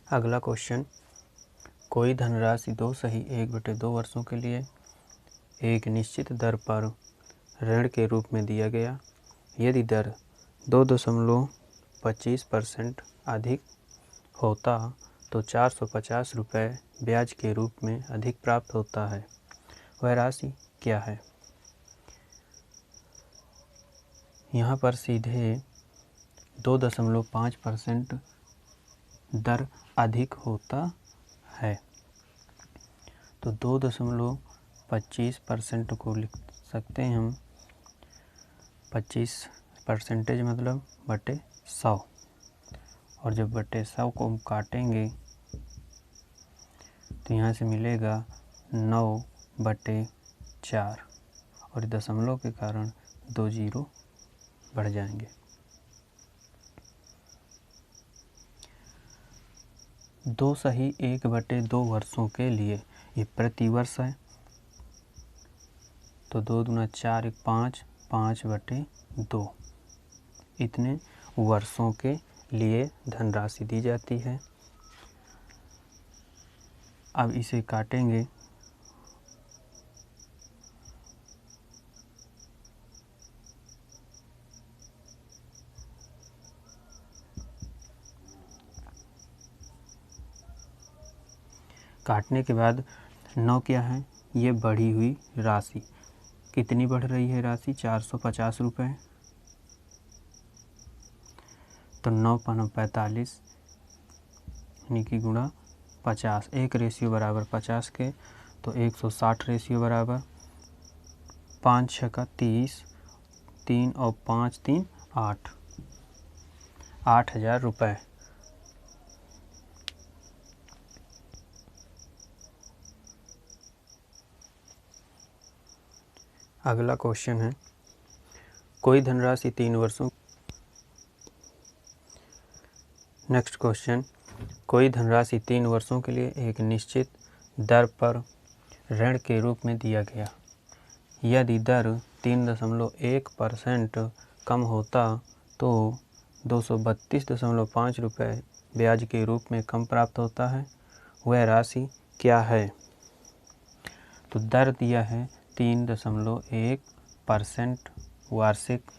अगला क्वेश्चन, कोई धनराशि 2 सही 1/2 वर्षों के लिए एक निश्चित दर पर ऋण के रूप में दिया गया। यदि दर 2.25% अधिक होता तो 450 रुपये ब्याज के रूप में अधिक प्राप्त होता है। वह राशि क्या है? यहाँ पर सीधे 2.5% दर अधिक होता है, तो 2.25% को लिख सकते हैं हम 25% मतलब बटे 100, और जब बटे 100 को हम काटेंगे तो यहाँ से मिलेगा 9/4, और दशमलव के कारण 2 जीरो बढ़ जाएंगे। 2 सही 1/2 वर्षों के लिए, ये प्रति वर्ष है, तो 2 दूना 4 1 5, 5/2 इतने वर्षों के लिए धनराशि दी जाती है। अब इसे काटेंगे काटने के बाद 9 क्या है? ये बढ़ी हुई राशि। कितनी बढ़ रही है राशि? 450 रुपये। तो 9 × 45 यानी कि गुणा 50, 1:50 के, तो 160 रेशियो बराबर 5 × 6 = 30, 3 और 5 3 8, 8,000 रुपये। अगला क्वेश्चन है, कोई धनराशि 3 वर्षों। नेक्स्ट क्वेश्चन, कोई धनराशि 3 वर्षों के लिए एक निश्चित दर पर ऋण के रूप में दिया गया। यदि दर 3.1% कम होता तो 232.5 रुपये ब्याज के रूप में कम प्राप्त होता है। वह राशि क्या है? तो दर दिया है 3.1% वार्षिक,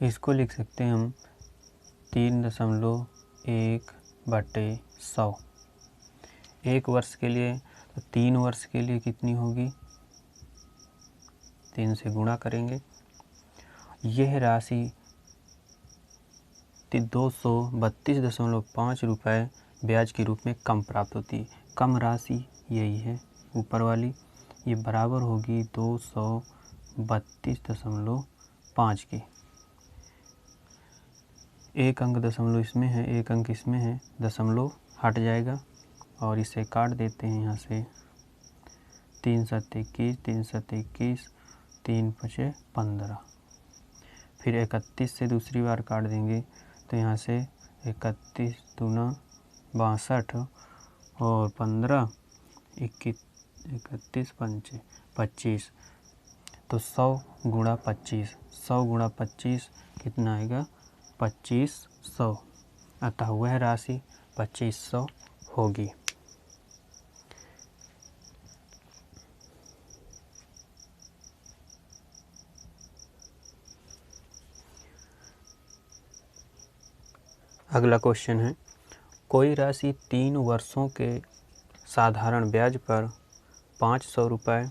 इसको लिख सकते हैं हम 3.1/100। 1 वर्ष के लिए, तो 3 वर्ष के लिए कितनी होगी? 3 से गुणा करेंगे। यह राशि 232.5 रुपये ब्याज के रूप में कम प्राप्त होती है। कम राशि यही है ऊपर वाली, ये बराबर होगी 232.5 की। एक अंक दशमलव इसमें है, एक अंक इसमें है, दशमलव हट जाएगा और इसे काट देते हैं यहाँ से। 3 × 7 = 21, 3 × 7 = 21, 3 × 5 = 15। फिर 31 से दूसरी बार काट देंगे, तो यहाँ से 31 दूना 62 और 15 31 पंचे 25, तो 100 × 25, 100 × 25 कितना आएगा? 2500। अतः वह राशि 2500 होगी। अगला क्वेश्चन है, कोई राशि 3 वर्षों के साधारण ब्याज पर 500 रुपये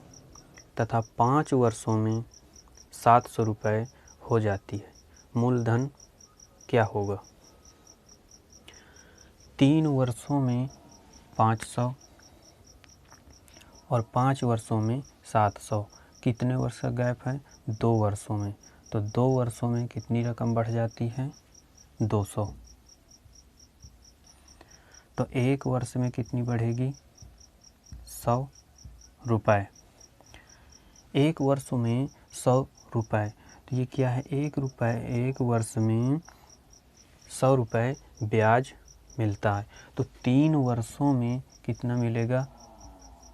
तथा 5 वर्षों में 700 रुपये हो जाती है। मूलधन क्या होगा? 3 वर्षों में 500 और 5 वर्षों में 700। कितने वर्ष का गैप है? 2 वर्षों में। तो 2 वर्षों में कितनी रकम बढ़ जाती है? 200। तो 1 वर्ष में कितनी बढ़ेगी? 100 रुपये। 1 वर्ष में 100 रुपये, तो ये क्या है? 1 रुपये 1 वर्ष में 100 रुपये ब्याज मिलता है। तो 3 वर्षों में कितना मिलेगा?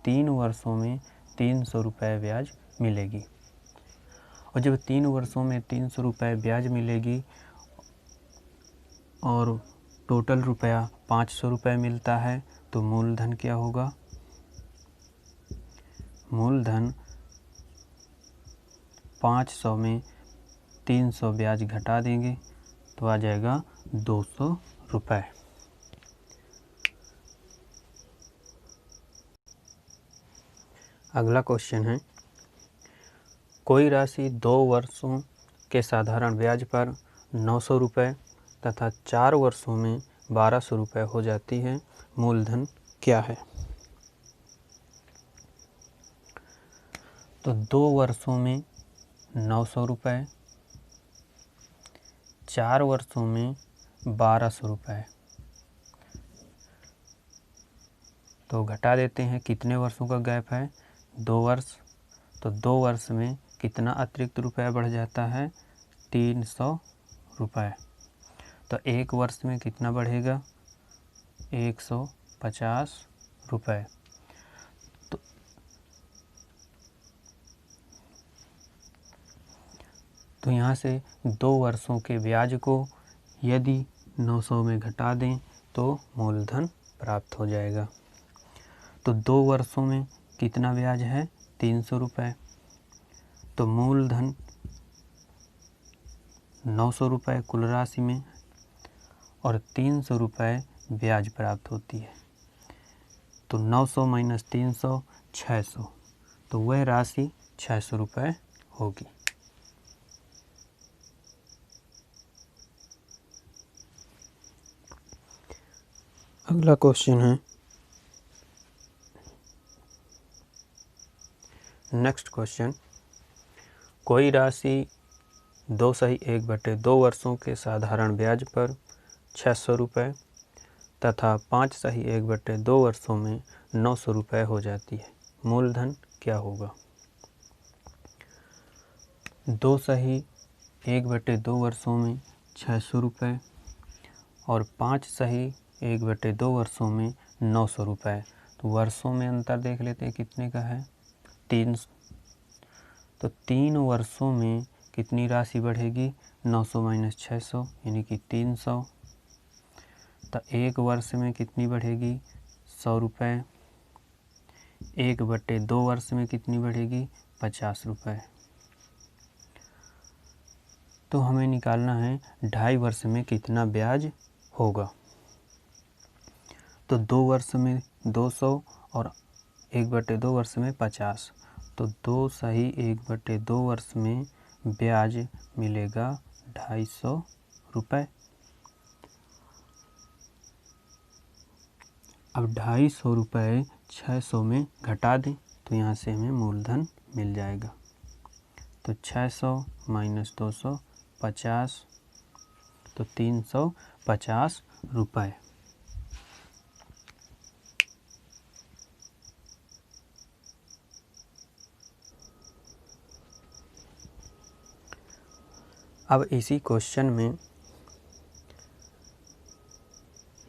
3 वर्षों में 300 रुपये ब्याज मिलेगी। और जब 3 वर्षों में 300 रुपये ब्याज मिलेगी और टोटल रुपया 500 रुपये मिलता है, तो मूलधन क्या होगा? मूलधन 500 में 300 ब्याज घटा देंगे तो आ जाएगा 200 रुपये। अगला क्वेश्चन है, कोई राशि 2 वर्षों के साधारण ब्याज पर 900 रुपये तथा 4 वर्षों में 1200 रुपये हो जाती है, मूलधन क्या है? तो 2 वर्षों में 900 रुपये, 4 वर्षों में 1200 रुपये, तो घटा देते हैं। कितने वर्षों का गैप है? 2 वर्ष। तो 2 वर्ष में कितना अतिरिक्त रुपया बढ़ जाता है? 300 रुपये। तो 1 वर्ष में कितना बढ़ेगा? 150 रुपये। तो यहाँ से 2 वर्षों के ब्याज को यदि 900 में घटा दें तो मूलधन प्राप्त हो जाएगा। तो 2 वर्षों में कितना ब्याज है? 300 रुपये। तो मूलधन 900 रुपये कुल राशि में और 300 रुपये ब्याज प्राप्त होती है। तो 900 माइनस 300 600, तो वह राशि 600 रुपये होगी। अगला क्वेश्चन है, नेक्स्ट क्वेश्चन, कोई राशि 2/1/2 वर्षों के साधारण ब्याज पर 600 रुपये तथा 5/1/2 वर्षों में 900 रुपये हो जाती है, मूलधन क्या होगा? 2/1/2 वर्षों में 600 रुपये और 5/1/2 वर्षों में 900 रुपये। तो वर्षों में अंतर देख लेते हैं कितने का है? 3। तो 3 वर्षों में कितनी राशि बढ़ेगी? 900 माइनस 600 यानी कि 300। तो 1 वर्ष में कितनी बढ़ेगी? 100 रुपये। 1/2 वर्ष में कितनी बढ़ेगी? 50 रुपये। तो हमें निकालना है 2.5 वर्ष में कितना ब्याज होगा। तो 2 वर्ष में 200 और 1/2 वर्ष में 50, तो 2/1/2 वर्ष में ब्याज मिलेगा 250 रुपये। अब 250 रुपये 600 में घटा दें तो यहाँ से हमें मूलधन मिल जाएगा। तो 600 माइनस 200 50, तो 350 रुपये। अब इसी क्वेश्चन में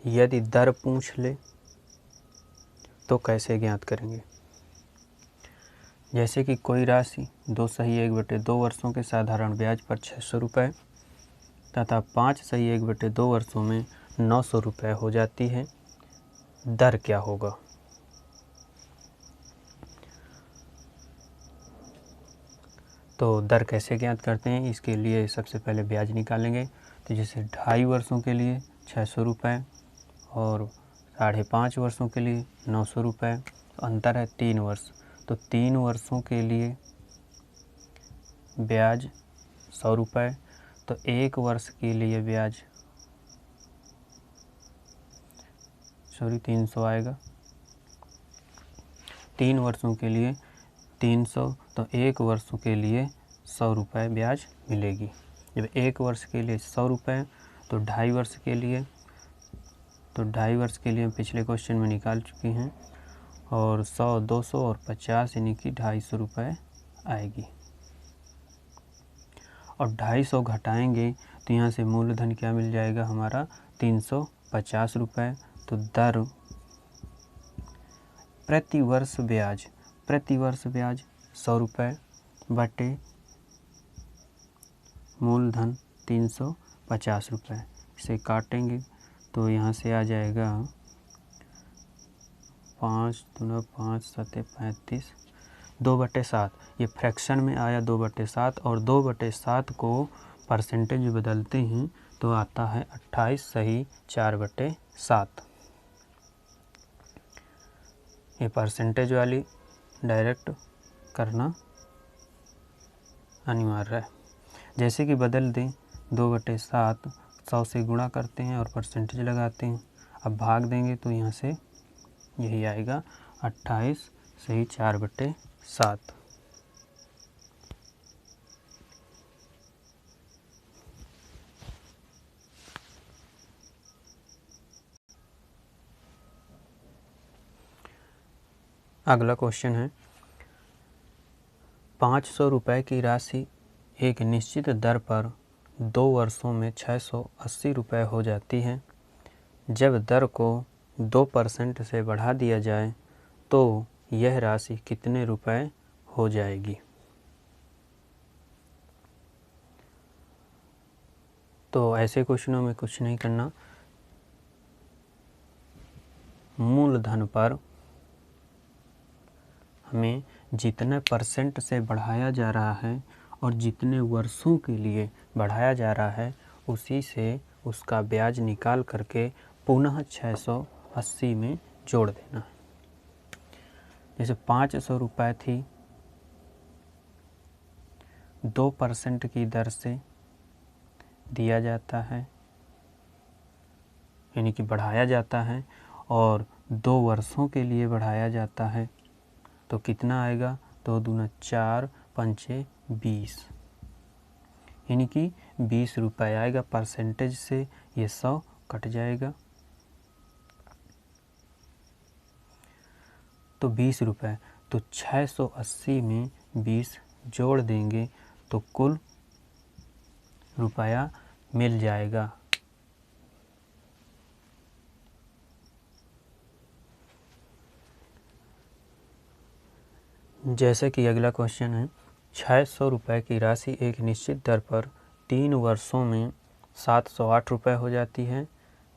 यदि दर पूछ ले तो कैसे ज्ञात करेंगे? जैसे कि कोई राशि 2/1/2 वर्षों के साधारण ब्याज पर 600 रुपये तथा 5/1/2 वर्षों में 900 रुपये हो जाती है, दर क्या होगा? तो दर कैसे ज्ञात करते हैं? इसके लिए सबसे पहले ब्याज निकालेंगे। तो जैसे 2.5 वर्षों के लिए 600 रुपये और 5.5 वर्षों के लिए 900 रुपये। अंतर है 3 वर्ष। तो 3 वर्षों के लिए ब्याज 100 रुपये। तो 1 वर्ष के लिए ब्याज 300 आएगा। 3 वर्षों के लिए 300, तो 1 वर्ष के लिए 100 रुपये ब्याज मिलेगी। जब 1 वर्ष के लिए 100 रुपये तो 2.5 वर्ष के लिए, तो 2.5 वर्ष के लिए हम पिछले क्वेश्चन में निकाल चुके हैं, और 100 200 और 50 यानी कि 250 रुपये आएगी। और 250 घटाएंगे तो यहाँ से मूलधन क्या मिल जाएगा हमारा? 350 रुपये। तो दर प्रति वर्ष ब्याज 100 रुपये बटे मूलधन 350 रुपये। इसे काटेंगे तो यहाँ से आ जाएगा 5 दूना 5 सते 35, 2/7। ये फ्रैक्शन में आया 2/7 और 2/7 को परसेंटेज में बदलते हैं तो आता है 28 सही 4/7। ये परसेंटेज वाली डायरेक्ट करना अनिवार्य है। जैसे कि बदल दें 2/7 100 से गुणा करते हैं और परसेंटेज लगाते हैं। अब भाग देंगे तो यहाँ से यही आएगा 28 सही 4/7। अगला क्वेश्चन है 500 रुपये की राशि एक निश्चित दर पर 2 वर्षों में 680 रुपये हो जाती है। जब दर को 2% से बढ़ा दिया जाए तो यह राशि कितने रुपए हो जाएगी। तो ऐसे क्वेश्चनों में कुछ नहीं करना, मूलधन पर हमें जितने परसेंट से बढ़ाया जा रहा है और जितने वर्षों के लिए बढ़ाया जा रहा है उसी से उसका ब्याज निकाल करके पुनः 680 में जोड़ देना है। जैसे 500 रुपये थी, 2% की दर से दिया जाता है, यानी कि बढ़ाया जाता है और 2 वर्षों के लिए बढ़ाया जाता है तो कितना आएगा, तो दूना 4 पंचे 20, यानी कि 20 रुपये आएगा। परसेंटेज से ये 100 कट जाएगा तो 20 रुपये, तो 680 में 20 जोड़ देंगे तो कुल रुपया मिल जाएगा। जैसे कि अगला क्वेश्चन है 600 रुपये की राशि एक निश्चित दर पर 3 वर्षों में 708 रुपये हो जाती है।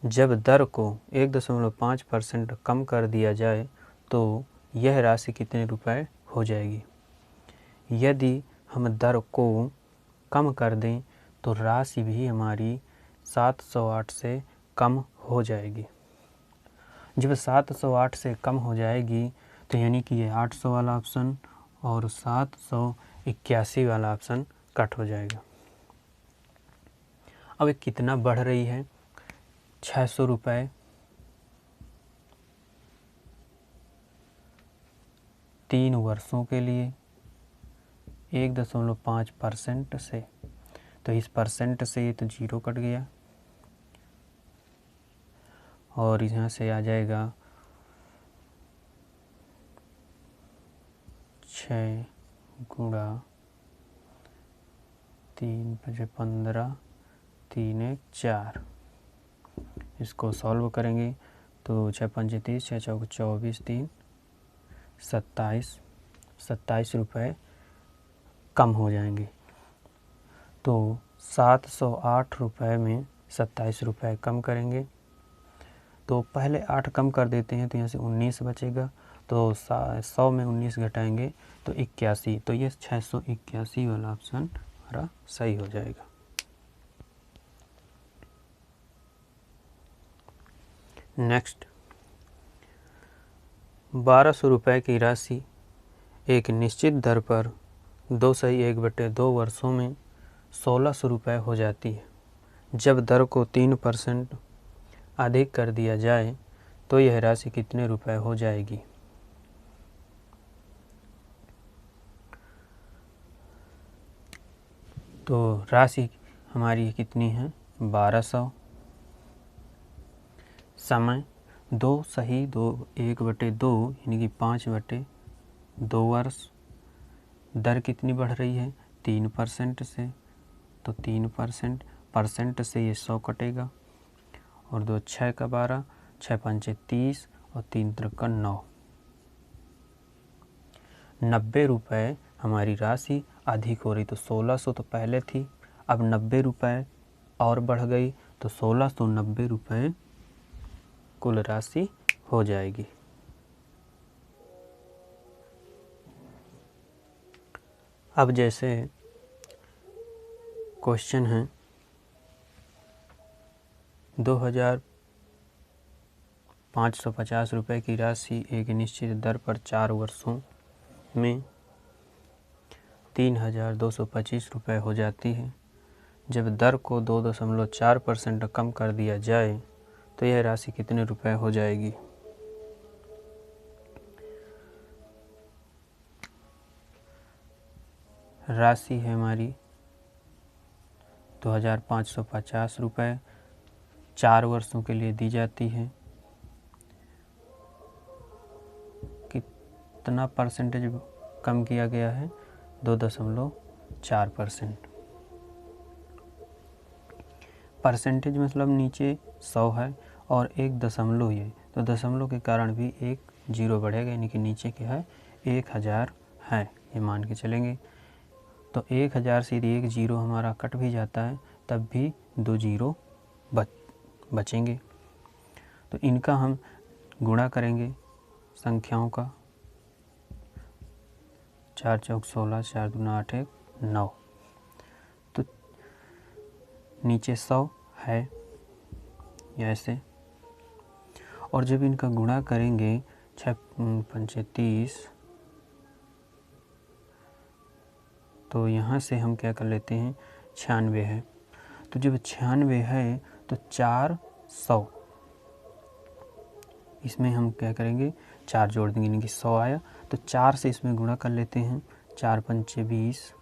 जब दर को 1.5% कम कर दिया जाए तो यह राशि कितने रुपये हो जाएगी। यदि हम दर को कम कर दें तो राशि भी हमारी 708 से कम हो जाएगी। जब 708 से कम हो जाएगी तो यानी कि ये 800 वाला ऑप्शन और 781 वाला ऑप्शन कट हो जाएगा। अब ये कितना बढ़ रही है, 600 रुपये 3 वर्षों के लिए 1.5% से, तो इस परसेंट से ये तो 0 कट गया और यहाँ से आ जाएगा 6 गुणा 3 × 15 3 × 4। इसको सॉल्व करेंगे तो 6 × 5 = 30, 6 × 4 = 24, 3 27 रुपये कम हो जाएंगे। तो 708 रुपये में 27 रुपये कम करेंगे तो पहले 8 कम कर देते हैं तो यहाँ से 19 बचेगा, तो 100 में 19 घटाएंगे तो 81, तो ये 681 वाला ऑप्शन हमारा सही हो जाएगा। नेक्स्ट 1200 रुपये की राशि एक निश्चित दर पर 2/1/2 वर्षों में 1600 रुपये हो जाती है। जब दर को 3% अधिक कर दिया जाए तो यह राशि कितने रुपए हो जाएगी। तो राशि हमारी कितनी है, 1200। समय 2 सही 1/2 यानी कि 5/2 वर्ष। दर कितनी बढ़ रही है, 3% से, तो 3% से ये 100 कटेगा और 2 6 का 12, 6 5 30 और 3 3 9। 90 रुपये हमारी राशि अधिक हो रही, तो 1600 तो पहले थी, अब 90 रुपये और बढ़ गई तो 1690 रुपये कुल राशि हो जाएगी। अब जैसे क्वेश्चन है 2550 रुपये की राशि एक निश्चित दर पर 4 वर्षों में 3225 रुपये हो जाती है। जब दर को 2.4% कम कर दिया जाए तो यह राशि कितने रुपए हो जाएगी। राशि है हमारी 2550 रुपये, 4 वर्षों के लिए दी जाती है। कितना परसेंटेज कम किया गया है? 2.4%। परसेंटेज मतलब नीचे 100 है और एक दशमलव है, तो दशमलव के कारण भी एक जीरो बढ़ेगा, यानी कि नीचे क्या है 1000 है, ये मान के चलेंगे। तो 1000 से यदि एक जीरो हमारा कट भी जाता है तब भी 2 जीरो बचेंगे। तो इनका हम गुणा करेंगे संख्याओं का, 4 चौक 16, 4 दूना 8 1 9। तो नीचे 100 है ऐसे, और जब इनका गुणा करेंगे 6 पंचे 30, तो यहाँ से हम क्या कर लेते हैं 96 है। तो जब 96 है तो 400, इसमें हम क्या करेंगे 4 जोड़ देंगे, यानी कि 100 आया। तो 4 से इसमें गुणा कर लेते हैं, 4 पंचे 20,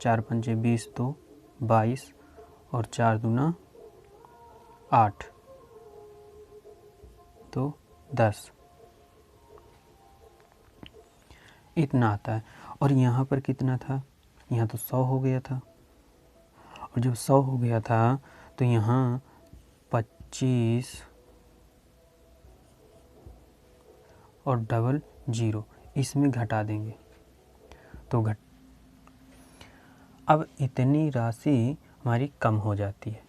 4 पंचे 20 तो 22, और 4 दूना 8 तो 10, इतना आता है। और यहाँ पर कितना था? यहाँ तो 100 हो गया था, और जब 100 हो गया था तो यहाँ 25 और डबल जीरो इसमें घटा देंगे, तो अब इतनी राशि हमारी कम हो जाती है।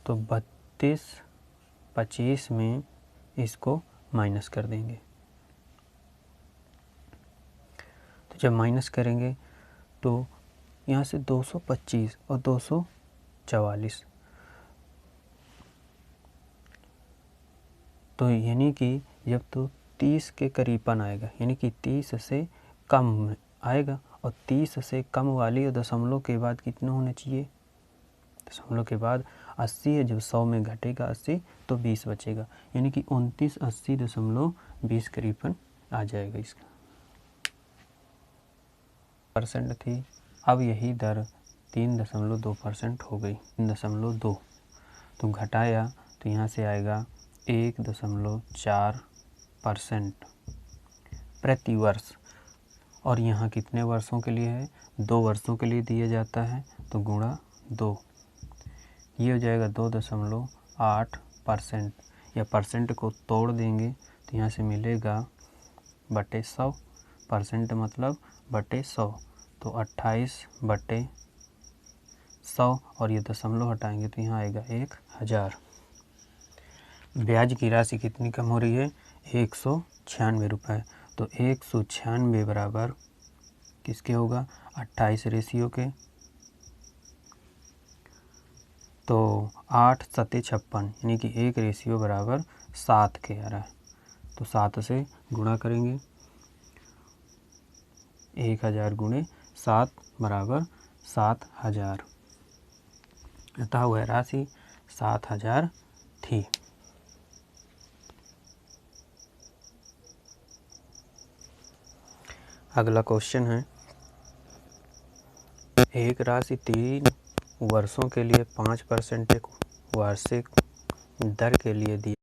तो 32 25 में इसको माइनस कर देंगे। तो जब माइनस करेंगे तो यहाँ से 225 और 244, तो यानी कि जब तो 30 के करीबन आएगा, यानी कि 30 से कम आएगा, और 30 से कम वाली और दशमलव के बाद कितना होना चाहिए? दशमलव के बाद 80 है, जब 100 में घटेगा 80 तो 20 बचेगा, यानी कि 2980.20 करीबन आ जाएगा इसका। परसेंट थी, अब यही दर 3.2% हो गई, 3.2। तो घटाया तो यहाँ से आएगा 1.4% प्रति वर्ष, और यहाँ कितने वर्षों के लिए है? 2 वर्षों के लिए दिया जाता है, तो गुणा 2, ये हो जाएगा 2.8%। या परसेंट को तोड़ देंगे तो यहाँ से मिलेगा बटे 100, परसेंट मतलब बटे 100, तो 28/100, और ये दशमलव हटाएंगे तो यहाँ आएगा 1000। ब्याज की राशि कितनी कम हो रही है? 196 रुपये। तो 196 बराबर किसके होगा? 28 रेशियो के, तो 8 सत्ते 56, यानी कि 1 रेशियो बराबर 7 के आ रहा है। तो 7 से गुणा करेंगे, 1000 गुणे 7 बराबर 7000, अतः वह राशि 7000 थी। अगला क्वेश्चन है, एक राशि 3 वर्षों के लिए 5% एक वार्षिक दर के लिए दी